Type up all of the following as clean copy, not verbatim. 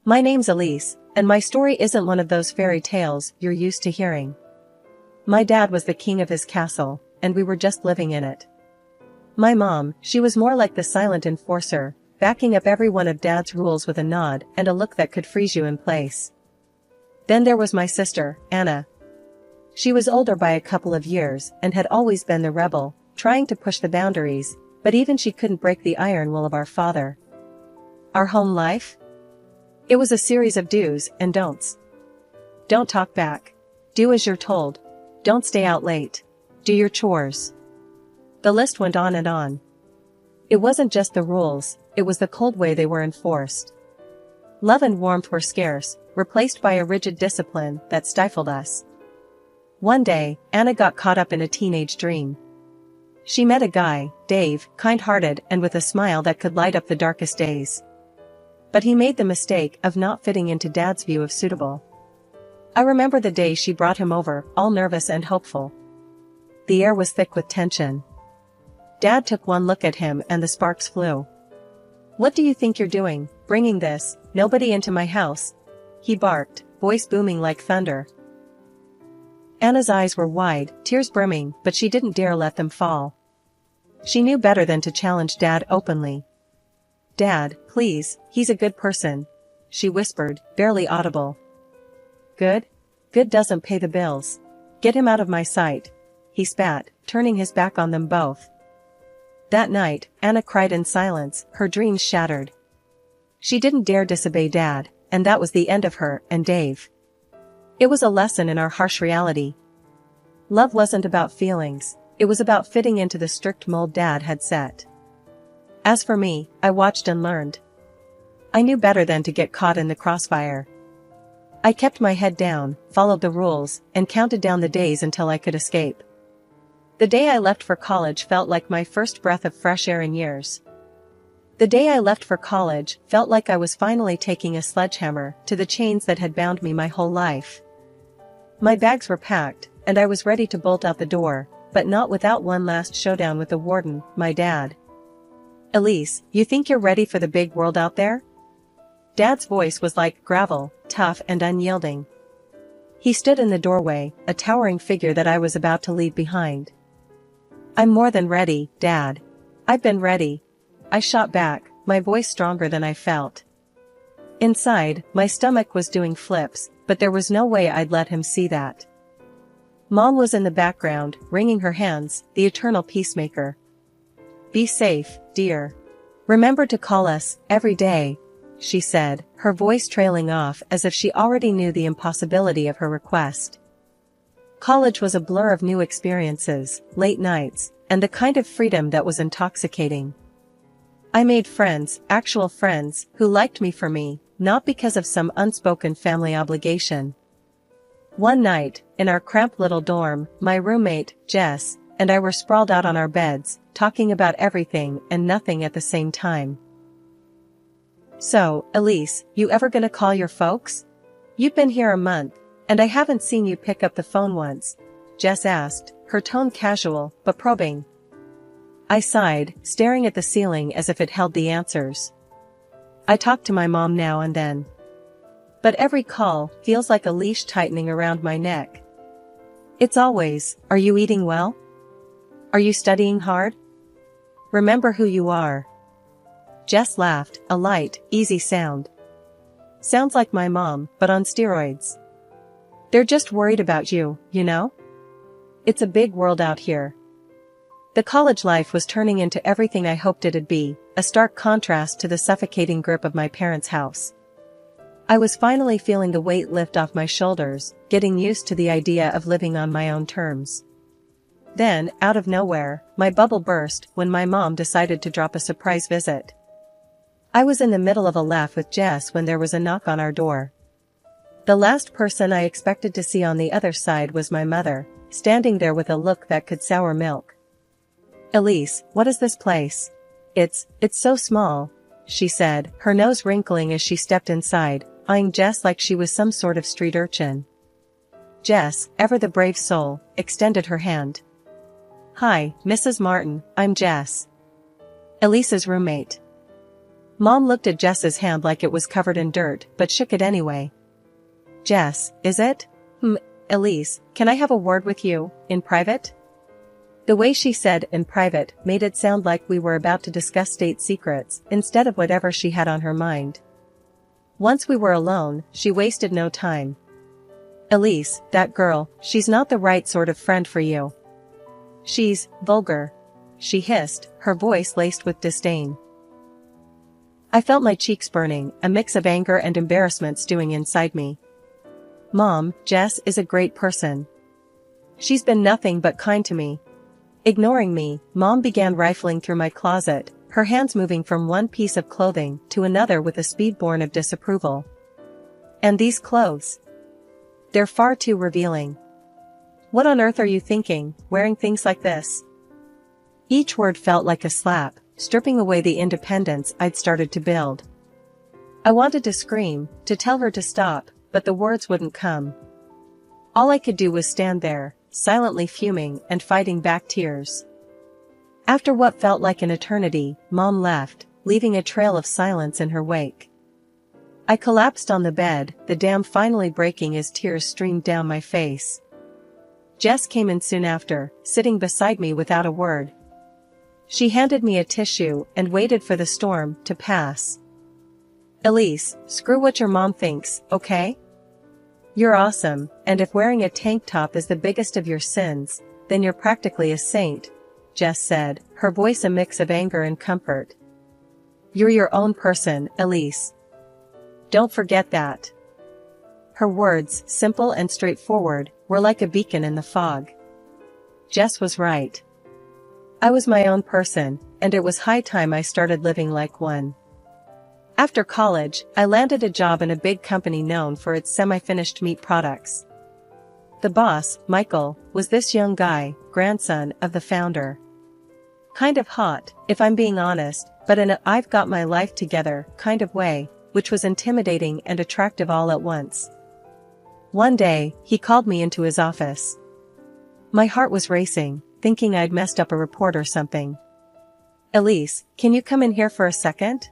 My name's Elise, and my story isn't one of those fairy tales you're used to hearing. My dad was the king of his castle, and we were just living in it. My mom, she was more like the silent enforcer, backing up every one of Dad's rules with a nod and a look that could freeze you in place. Then there was my sister, Anna. She was older by a couple of years and had always been the rebel, trying to push the boundaries, but even she couldn't break the iron will of our father. Our home life? It was a series of do's and don'ts. Don't talk back. Do as you're told. Don't stay out late. Do your chores. The list went on and on. It wasn't just the rules, it was the cold way they were enforced. Love and warmth were scarce, replaced by a rigid discipline that stifled us. One day, Anna got caught up in a teenage dream. She met a guy, Dave, kind-hearted and with a smile that could light up the darkest days. But he made the mistake of not fitting into Dad's view of suitable. I remember the day she brought him over, all nervous and hopeful. The air was thick with tension. Dad took one look at him and the sparks flew. "What do you think you're doing, bringing nobody into my house?" he barked, voice booming like thunder. Anna's eyes were wide, tears brimming, but she didn't dare let them fall. She knew better than to challenge Dad openly. "Dad, please, he's a good person," she whispered, barely audible. "Good? Good doesn't pay the bills. Get him out of my sight," he spat, turning his back on them both. That night, Anna cried in silence, her dreams shattered. She didn't dare disobey Dad, and that was the end of her and Dave. It was a lesson in our harsh reality. Love wasn't about feelings, it was about fitting into the strict mold Dad had set. As for me, I watched and learned. I knew better than to get caught in the crossfire. I kept my head down, followed the rules, and counted down the days until I could escape. The day I left for college felt like my first breath of fresh air in years. The day I left for college felt like I was finally taking a sledgehammer to the chains that had bound me my whole life. My bags were packed, and I was ready to bolt out the door, but not without one last showdown with the warden, my dad. "Elise, you think you're ready for the big world out there?" Dad's voice was like gravel, tough and unyielding. He stood in the doorway, a towering figure that I was about to leave behind. "I'm more than ready, Dad. I've been ready," I shot back, my voice stronger than I felt. Inside, my stomach was doing flips, but there was no way I'd let him see that. Mom was in the background, wringing her hands, the eternal peacemaker. "Be safe, dear. Remember to call us, every day," she said, her voice trailing off as if she already knew the impossibility of her request. College was a blur of new experiences, late nights, and the kind of freedom that was intoxicating. I made friends, actual friends, who liked me for me, not because of some unspoken family obligation. One night, in our cramped little dorm, my roommate, Jess, and I were sprawled out on our beds, talking about everything and nothing at the same time. "So, Elise, you ever gonna call your folks? You've been here a month, and I haven't seen you pick up the phone once," Jess asked, her tone casual, but probing. I sighed, staring at the ceiling as if it held the answers. I talk to my mom now and then. But every call feels like a leash tightening around my neck. It's always, "Are you eating well? Are you studying hard? Remember who you are." Jess laughed, a light, easy sound. "Sounds like my mom, but on steroids. They're just worried about you, you know? It's a big world out here." The college life was turning into everything I hoped it'd be, a stark contrast to the suffocating grip of my parents' house. I was finally feeling the weight lift off my shoulders, getting used to the idea of living on my own terms. Then, out of nowhere, my bubble burst when my mom decided to drop a surprise visit. I was in the middle of a laugh with Jess when there was a knock on our door. The last person I expected to see on the other side was my mother, standing there with a look that could sour milk. "Elise, what is this place? It's so small," she said, her nose wrinkling as she stepped inside, eyeing Jess like she was some sort of street urchin. Jess, ever the brave soul, extended her hand. "Hi, Mrs. Martin, I'm Jess. Elise's roommate." Mom looked at Jess's hand like it was covered in dirt but shook it anyway. Jess, is it? Elise, can I have a word with you, in private? The way she said in private made it sound like we were about to discuss state secrets instead of whatever she had on her mind. Once we were alone, she wasted no time. Elise, that girl, she's not the right sort of friend for you. She's vulgar, she hissed, her voice laced with disdain. I felt my cheeks burning, a mix of anger and embarrassment stewing inside me. Mom, Jess is a great person. She's been nothing but kind to me. Ignoring me, Mom began rifling through my closet, her hands moving from one piece of clothing to another with a speed born of disapproval. And these clothes? They're far too revealing. What on earth are you thinking, wearing things like this? Each word felt like a slap, stripping away the independence I'd started to build. I wanted to scream, to tell her to stop, but the words wouldn't come. All I could do was stand there, silently fuming and fighting back tears. After what felt like an eternity, Mom left, leaving a trail of silence in her wake. I collapsed on the bed, the dam finally breaking as tears streamed down my face. Jess came in soon after, sitting beside me without a word. She handed me a tissue and waited for the storm to pass. Elise, screw what your mom thinks, okay? You're awesome, and if wearing a tank top is the biggest of your sins, then you're practically a saint, Jess said, her voice a mix of anger and comfort. You're your own person, Elise. Don't forget that. Her words, simple and straightforward, were like a beacon in the fog. Jess was right. I was my own person, and it was high time I started living like one. After college, I landed a job in a big company known for its semi-finished meat products. The boss, Michael, was this young guy, grandson of the founder. Kind of hot, if I'm being honest, but in a I've got my life together kind of way, which was intimidating and attractive all at once. One day, he called me into his office. My heart was racing, thinking I'd messed up a report or something. Elise, can you come in here for a second?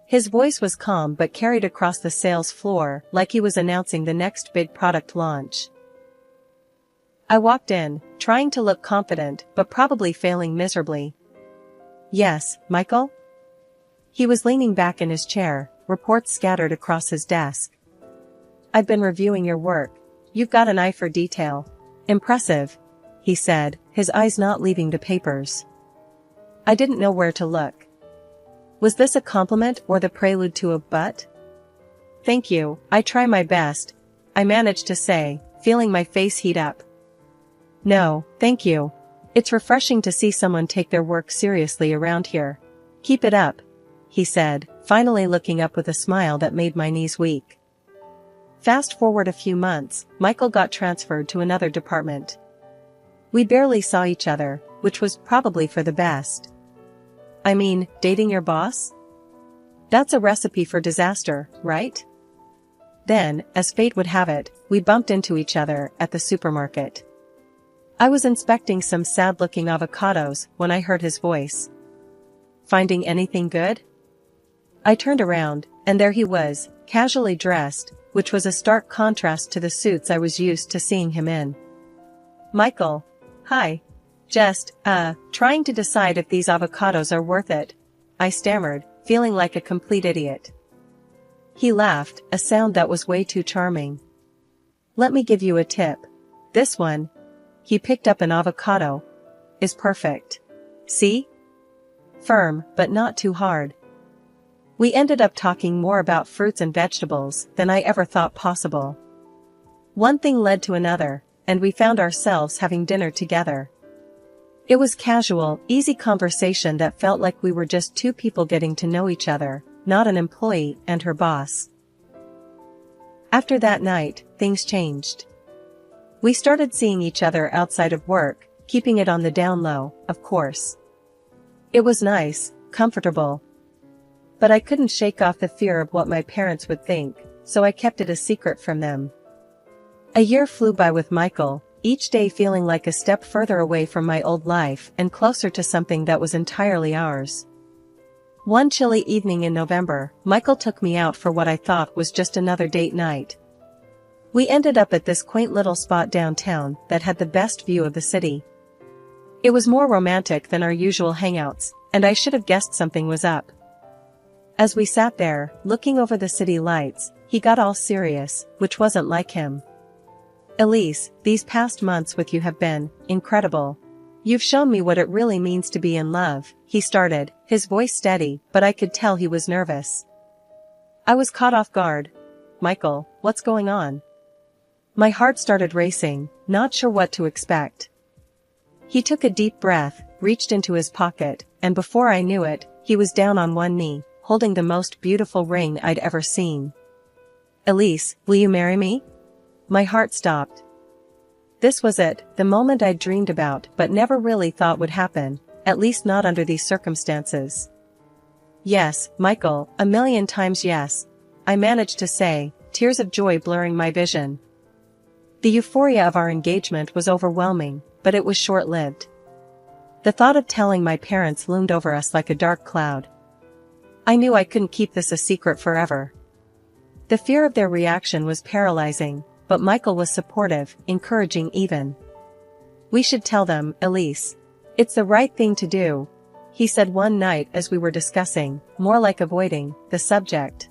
His voice was calm but carried across the sales floor like he was announcing the next big product launch. I walked in, trying to look confident but probably failing miserably. Yes, Michael? He was leaning back in his chair, reports scattered across his desk. I've been reviewing your work. You've got an eye for detail. Impressive, he said, his eyes not leaving the papers. I didn't know where to look. Was this a compliment or the prelude to a but? Thank you, I try my best, I managed to say, feeling my face heat up. No, thank you. It's refreshing to see someone take their work seriously around here. Keep it up, he said, finally looking up with a smile that made my knees weak. Fast forward a few months, Michael got transferred to another department. We barely saw each other, which was probably for the best. I mean, dating your boss? That's a recipe for disaster, right? Then, as fate would have it, we bumped into each other at the supermarket. I was inspecting some sad-looking avocados when I heard his voice. Finding anything good? I turned around, and there he was, casually dressed, which was a stark contrast to the suits I was used to seeing him in. Michael. Hi. Just, trying to decide if these avocados are worth it, I stammered, feeling like a complete idiot. He laughed, a sound that was way too charming. Let me give you a tip. This one, he picked up an avocado, is perfect. See? Firm, but not too hard. We ended up talking more about fruits and vegetables than I ever thought possible. One thing led to another, and we found ourselves having dinner together. It was casual, easy conversation that felt like we were just two people getting to know each other, not an employee and her boss. After that night, things changed. We started seeing each other outside of work, keeping it on the down low, of course. It was nice, comfortable. But I couldn't shake off the fear of what my parents would think, so I kept it a secret from them. A year flew by with Michael, each day feeling like a step further away from my old life and closer to something that was entirely ours. One chilly evening in November, Michael took me out for what I thought was just another date night. We ended up at this quaint little spot downtown that had the best view of the city. It was more romantic than our usual hangouts, and I should have guessed something was up. As we sat there, looking over the city lights, he got all serious, which wasn't like him. "Elise, these past months with you have been incredible. You've shown me what it really means to be in love," he started, his voice steady, but I could tell he was nervous. I was caught off guard. "Michael, what's going on?" My heart started racing, not sure what to expect. He took a deep breath, reached into his pocket, and before I knew it, he was down on one knee, holding the most beautiful ring I'd ever seen. "Elise, will you marry me?" My heart stopped. This was it, the moment I'd dreamed about but never really thought would happen, at least not under these circumstances. "Yes, Michael, a million times yes," I managed to say, tears of joy blurring my vision. The euphoria of our engagement was overwhelming, but it was short-lived. The thought of telling my parents loomed over us like a dark cloud. I knew I couldn't keep this a secret forever. The fear of their reaction was paralyzing, but Michael was supportive, encouraging even. "We should tell them, Elise. It's the right thing to do," he said one night as we were discussing, more like avoiding, the subject.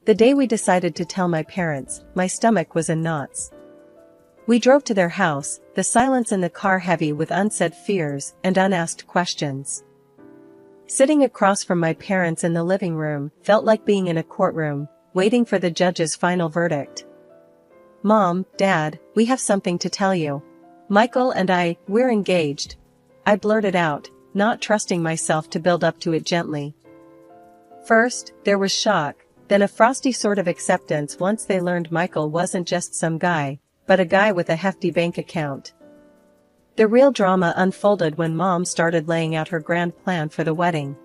The day we decided to tell my parents, my stomach was in knots. We drove to their house, the silence in the car heavy with unsaid fears and unasked questions. Sitting across from my parents in the living room felt like being in a courtroom, waiting for the judge's final verdict. "Mom, Dad, we have something to tell you. Michael and we're engaged," I blurted out, not trusting myself to build up to it gently. First, there was shock, then a frosty sort of acceptance once they learned Michael wasn't just some guy, but a guy with a hefty bank account. The real drama unfolded when Mom started laying out her grand plan for the wedding.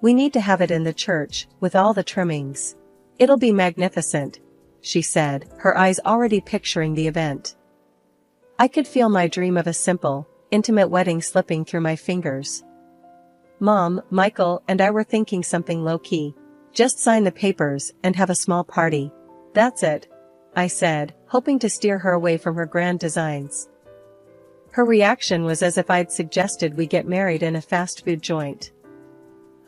"We need to have it in the church, with all the trimmings. It'll be magnificent," she said, her eyes already picturing the event. I could feel my dream of a simple, intimate wedding slipping through my fingers. Mom, Michael, and I were thinking something low-key. Just sign the papers and have a small party. That's it, I said, hoping to steer her away from her grand designs. Her reaction was as if I'd suggested we get married in a fast food joint.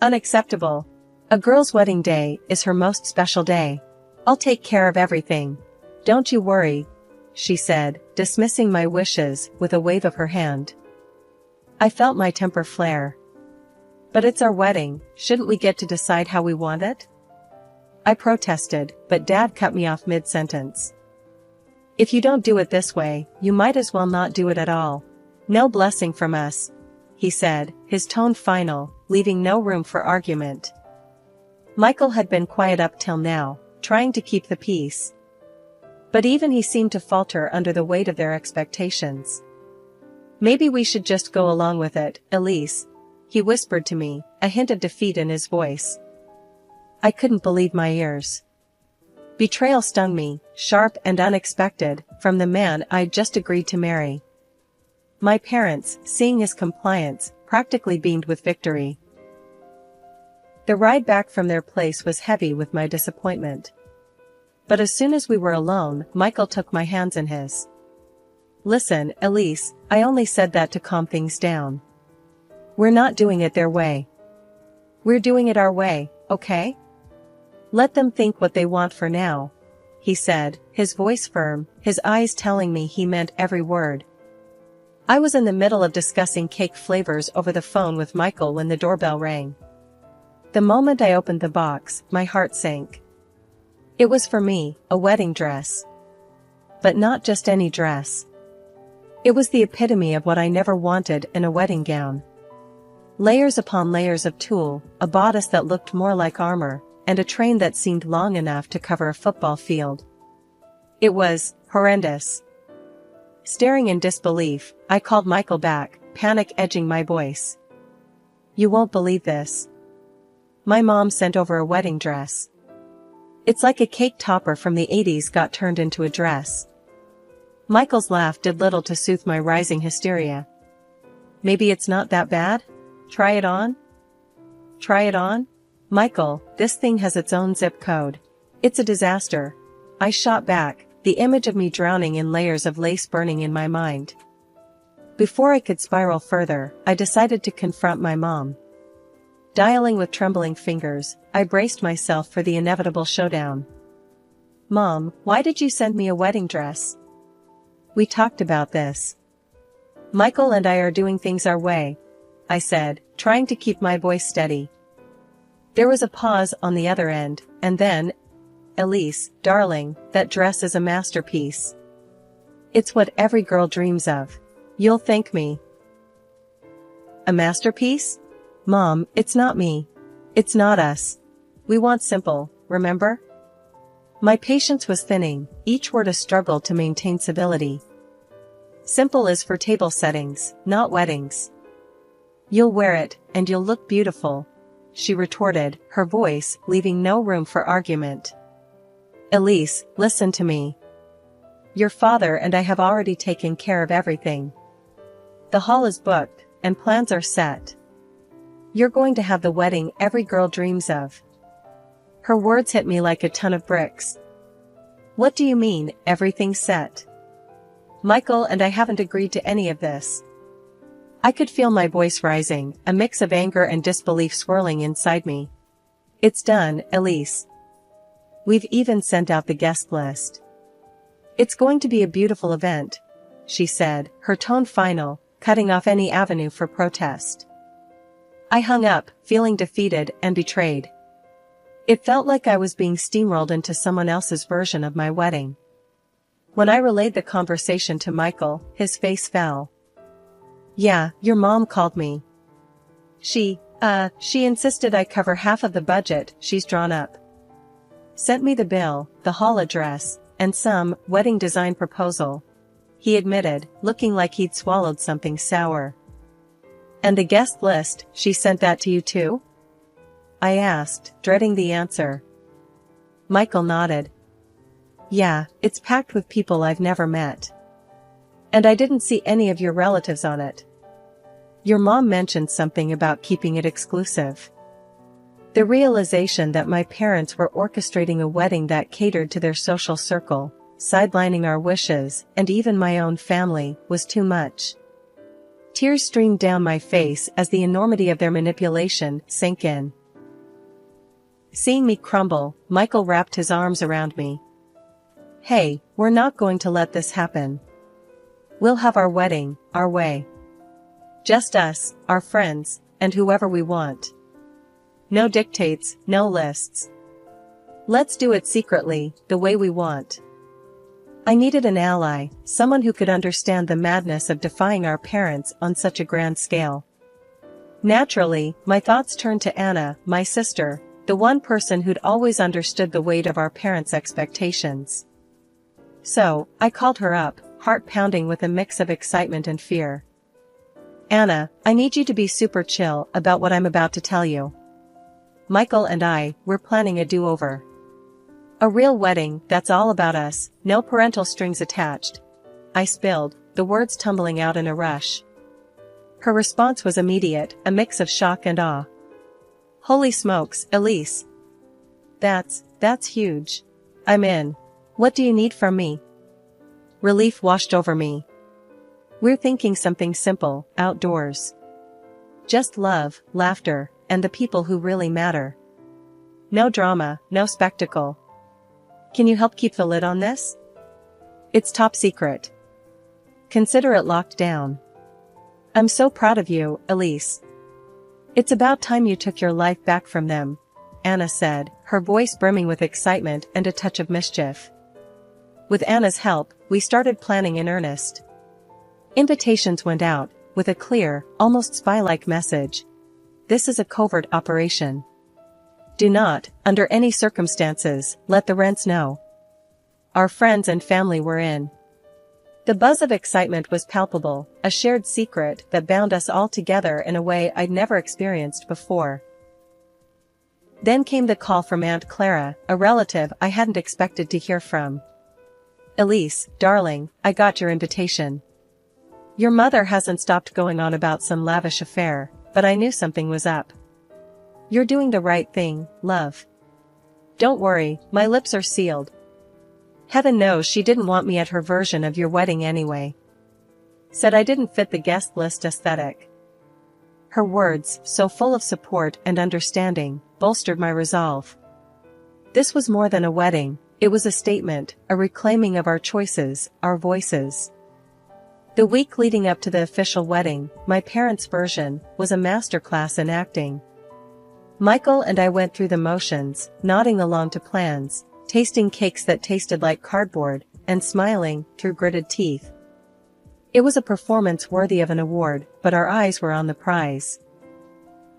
Unacceptable. A girl's wedding day is her most special day. I'll take care of everything. Don't you worry, she said, dismissing my wishes with a wave of her hand. I felt my temper flare. But it's our wedding, shouldn't we get to decide how we want it? I protested, but Dad cut me off mid-sentence. If you don't do it this way, you might as well not do it at all. No blessing from us, he said, his tone final, leaving no room for argument. Michael had been quiet up till now, trying to keep the peace. But even he seemed to falter under the weight of their expectations. Maybe we should just go along with it, Elise, he whispered to me, a hint of defeat in his voice. I couldn't believe my ears. Betrayal stung me, sharp and unexpected, from the man I'd just agreed to marry. My parents, seeing his compliance, practically beamed with victory. The ride back from their place was heavy with my disappointment. But as soon as we were alone, Michael took my hands in his. Listen, Elise, I only said that to calm things down. We're not doing it their way. We're doing it our way, okay? Let them think what they want for now, he said, his voice firm, his eyes telling me he meant every word. I was in the middle of discussing cake flavors over the phone with Michael when the doorbell rang. The moment I opened the box, my heart sank. It was for me, a wedding dress. But not just any dress. It was the epitome of what I never wanted in a wedding gown. Layers upon layers of tulle, a bodice that looked more like armor, and a train that seemed long enough to cover a football field. It was horrendous. Staring in disbelief, I called Michael back, panic edging my voice. You won't believe this. My mom sent over a wedding dress. It's like a cake topper from the 80s got turned into a dress. Michael's laugh did little to soothe my rising hysteria. Maybe it's not that bad? Try it on? Try it on? Michael, this thing has its own zip code. It's a disaster. I shot back, the image of me drowning in layers of lace burning in my mind. Before I could spiral further, I decided to confront my mom. Dialing with trembling fingers, I braced myself for the inevitable showdown. Mom, why did you send me a wedding dress? We talked about this. Michael and I are doing things our way, I said, trying to keep my voice steady. There was a pause on the other end, and then, Elise, darling, that dress is a masterpiece. It's what every girl dreams of. You'll thank me. A masterpiece? Mom, it's not me. It's not us. We want simple, remember? My patience was thinning, each word a struggle to maintain civility. Simple is for table settings, not weddings. You'll wear it, and you'll look beautiful, she retorted, her voice leaving no room for argument. Elise, listen to me. Your father and I have already taken care of everything. The hall is booked, and plans are set. You're going to have the wedding every girl dreams of. Her words hit me like a ton of bricks. What do you mean, everything's set? Michael and I haven't agreed to any of this. I could feel my voice rising, a mix of anger and disbelief swirling inside me. It's done, Elise. We've even sent out the guest list. It's going to be a beautiful event, she said, her tone final, cutting off any avenue for protest. I hung up, feeling defeated and betrayed. It felt like I was being steamrolled into someone else's version of my wedding. When I relayed the conversation to Michael, his face fell. Yeah, your mom called me. She insisted I cover half of the budget she's drawn up. Sent me the bill, the hall address, and some wedding design proposal. He admitted, looking like he'd swallowed something sour. And the guest list, she sent that to you too? I asked, dreading the answer. Michael nodded. Yeah, it's packed with people I've never met. And I didn't see any of your relatives on it. Your mom mentioned something about keeping it exclusive. The realization that my parents were orchestrating a wedding that catered to their social circle, sidelining our wishes, and even my own family, was too much. Tears streamed down my face as the enormity of their manipulation sank in. Seeing me crumble, Michael wrapped his arms around me. Hey, we're not going to let this happen. We'll have our wedding, our way. Just us, our friends, and whoever we want. No dictates, no lists. Let's do it secretly, the way we want. I needed an ally, someone who could understand the madness of defying our parents on such a grand scale. Naturally, my thoughts turned to Anna, my sister, the one person who'd always understood the weight of our parents' expectations. So, I called her up, heart pounding with a mix of excitement and fear. Anna, I need you to be super chill about what I'm about to tell you. Michael and I, we're planning a do-over. A real wedding that's all about us, no parental strings attached. I spilled, the words tumbling out in a rush. Her response was immediate, a mix of shock and awe. Holy smokes, Elise. That's huge. I'm in. What do you need from me? Relief washed over me. We're thinking something simple, outdoors. Just love, laughter, and the people who really matter. No drama, no spectacle. Can you help keep the lid on this? It's top secret. Consider it locked down. I'm so proud of you, Elise. It's about time you took your life back from them, Anna said, her voice brimming with excitement and a touch of mischief. With Anna's help, we started planning in earnest. Invitations went out, with a clear, almost spy-like message. This is a covert operation. Do not, under any circumstances, let the rents know. Our friends and family were in. The buzz of excitement was palpable, a shared secret that bound us all together in a way I'd never experienced before. Then came the call from Aunt Clara, a relative I hadn't expected to hear from. Elise, darling, I got your invitation. Your mother hasn't stopped going on about some lavish affair, but I knew something was up. You're doing the right thing, love. Don't worry, my lips are sealed. Heaven knows she didn't want me at her version of your wedding anyway. Said I didn't fit the guest list aesthetic. Her words, so full of support and understanding, bolstered my resolve. This was more than a wedding, it was a statement, a reclaiming of our choices, our voices. The week leading up to the official wedding, my parents' version, was a masterclass in acting. Michael and I went through the motions, nodding along to plans, tasting cakes that tasted like cardboard, and smiling through gritted teeth. It was a performance worthy of an award, but our eyes were on the prize.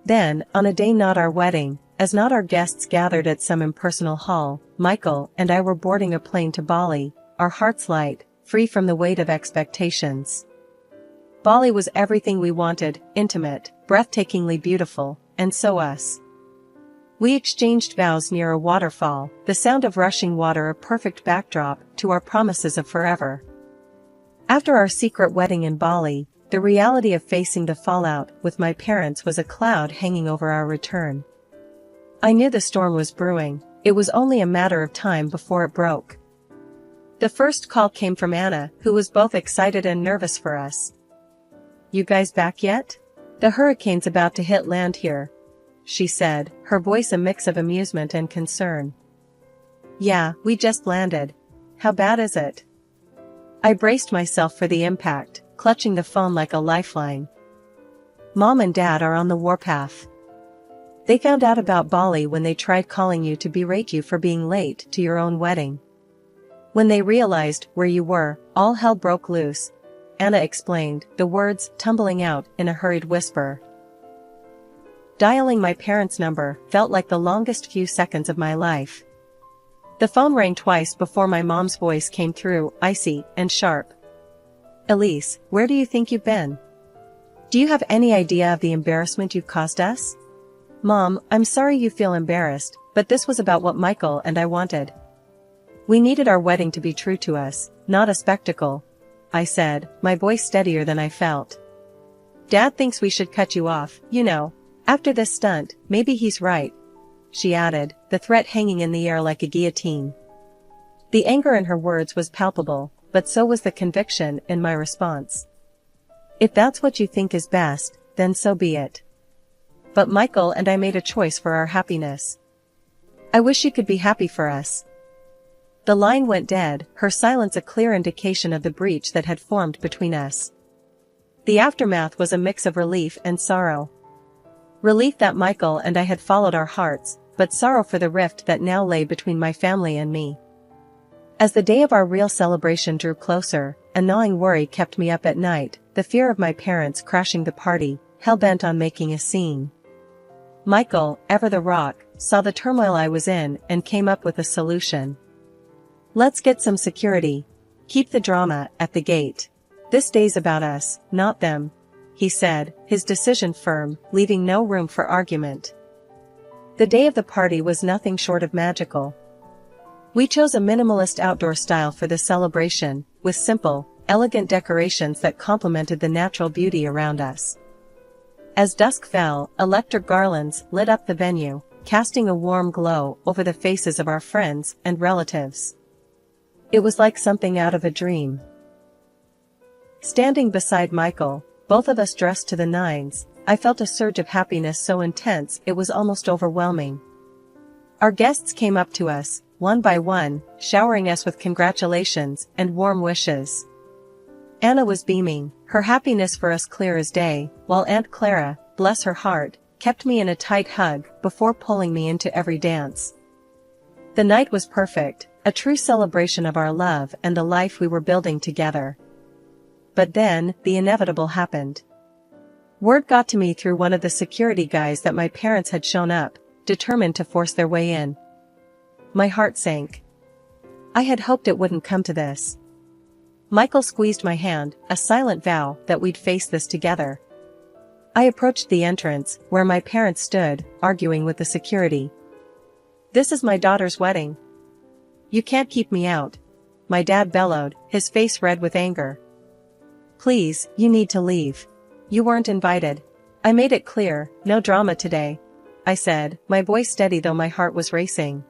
Then, on a day not our wedding, as not our guests gathered at some impersonal hall, Michael and I were boarding a plane to Bali, our hearts light, free from the weight of expectations. Bali was everything we wanted, intimate, breathtakingly beautiful, and so us. We exchanged vows near a waterfall, the sound of rushing water a perfect backdrop to our promises of forever. After our secret wedding in Bali, the reality of facing the fallout with my parents was a cloud hanging over our return. I knew the storm was brewing, it was only a matter of time before it broke. The first call came from Anna, who was both excited and nervous for us. "You guys back yet? The hurricane's about to hit land here," she said, her voice a mix of amusement and concern. "Yeah, we just landed. How bad is it?" I braced myself for the impact, clutching the phone like a lifeline. "Mom and Dad are on the warpath. They found out about Bali when they tried calling you to berate you for being late to your own wedding. When they realized where you were, all hell broke loose," Anna explained, the words tumbling out in a hurried whisper. Dialing my parents' number felt like the longest few seconds of my life. The phone rang twice before my mom's voice came through, icy and sharp. "Elise, where do you think you've been? Do you have any idea of the embarrassment you've caused us?" "Mom, I'm sorry you feel embarrassed, but this was about what Michael and I wanted. We needed our wedding to be true to us, not a spectacle," I said, my voice steadier than I felt. "Dad thinks we should cut you off, you know. After this stunt, maybe he's right," she added, the threat hanging in the air like a guillotine. The anger in her words was palpable, but so was the conviction in my response. "If that's what you think is best, then so be it. But Michael and I made a choice for our happiness. I wish you could be happy for us." The line went dead, her silence a clear indication of the breach that had formed between us. The aftermath was a mix of relief and sorrow. Relief that Michael and I had followed our hearts, but sorrow for the rift that now lay between my family and me. As the day of our real celebration drew closer, a gnawing worry kept me up at night, the fear of my parents crashing the party, hell-bent on making a scene. Michael, ever the rock, saw the turmoil I was in and came up with a solution. "Let's get some security. Keep the drama at the gate. This day's about us, not them," he said, his decision firm, leaving no room for argument. The day of the party was nothing short of magical. We chose a minimalist outdoor style for the celebration, with simple, elegant decorations that complemented the natural beauty around us. As dusk fell, electric garlands lit up the venue, casting a warm glow over the faces of our friends and relatives. It was like something out of a dream. Standing beside Michael, both of us dressed to the nines, I felt a surge of happiness so intense it was almost overwhelming. Our guests came up to us, one by one, showering us with congratulations and warm wishes. Anna was beaming, her happiness for us clear as day, while Aunt Clara, bless her heart, kept me in a tight hug before pulling me into every dance. The night was perfect, a true celebration of our love and the life we were building together. But then, the inevitable happened. Word got to me through one of the security guys that my parents had shown up, determined to force their way in. My heart sank. I had hoped it wouldn't come to this. Michael squeezed my hand, a silent vow that we'd face this together. I approached the entrance, where my parents stood, arguing with the security. "This is my daughter's wedding. You can't keep me out," my dad bellowed, his face red with anger. "Please, you need to leave. You weren't invited. I made it clear, no drama today." I said, my voice steady though my heart was racing.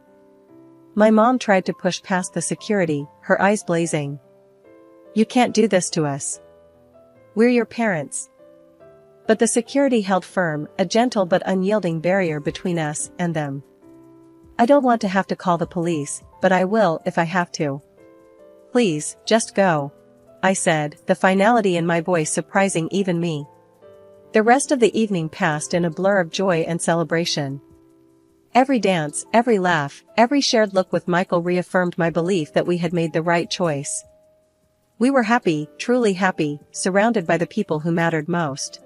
My mom tried to push past the security, her eyes blazing. You can't do this to us. We're your parents. But the security held firm, a gentle but unyielding barrier between us and them. I don't want to have to call the police, but I will if I have to. Please, just go, I said, the finality in my voice surprising even me. The rest of the evening passed in a blur of joy and celebration. Every dance, every laugh, every shared look with Michael reaffirmed my belief that we had made the right choice. We were happy, truly happy, surrounded by the people who mattered most.